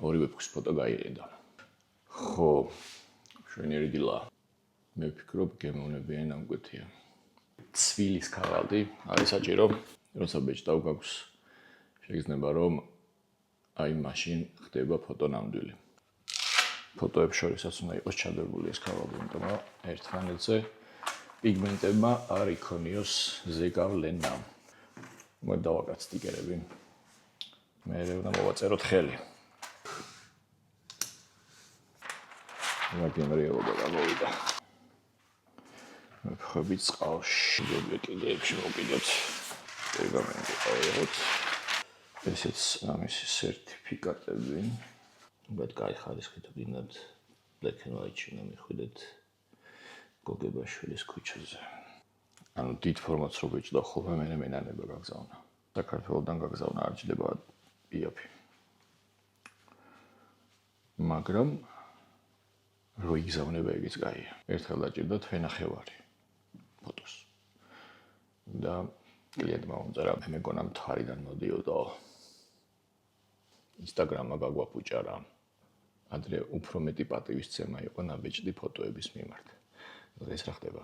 ორივე ფქვის ფოტო გაიყიდა. ხო, შვენიერი დილა. მე ვფიქრობ, გემოვნებიან ამგვეთია. ცვილის ქაღალდი არის საჭირო, როცა ბეჭდავ გაქვს შეგრძნება რომ აი მაშინ ხდება ფოტო ნამდვილი. ფოტოებს შორისაც უნდა იყოს ჩადებული ეს ქაღალდი, იმიტომ რომ ერთმანეთზე პიგმენტებმა არ იქონიოს ზეგავლენა. მოდი დავაკაც სტიკერები. მე უნდა მოვაწეროთ ხელი. მაგენ რეალობა გამოვიდა. ვხები წყალში, კიდეებში მოვკიდოთ. პერგამენტი ავიღოთ. ესეც ამისი სერტიფიკატები. უბრალოდ კაი ხარისხით მინდათ black and white-ში უნდა მიხვიდეთ გოგებაშვილის ქუჩაზე. ანუ დიდ ფორმატს რო ვეჭდავ ხოლმე მე მენანება გაგზავნა. საქართველოდან გაგზავნა არ ჭდება იაფი. მაგრამ რო იგზავნება ეგეც კაია. ერთხელ დაჭირდათ ვენახევარი ფოტოს. და კლიენტმა უმწერა მე მეგონა მთვარიდან მოდიოდა. ინსტაგრამმა გაგვაფუჭა რა. ადრე უფრო მეტი პატივისცემა იყო ნაბეჭდი ფოტოების მიმართ. დღეს რა ხდება?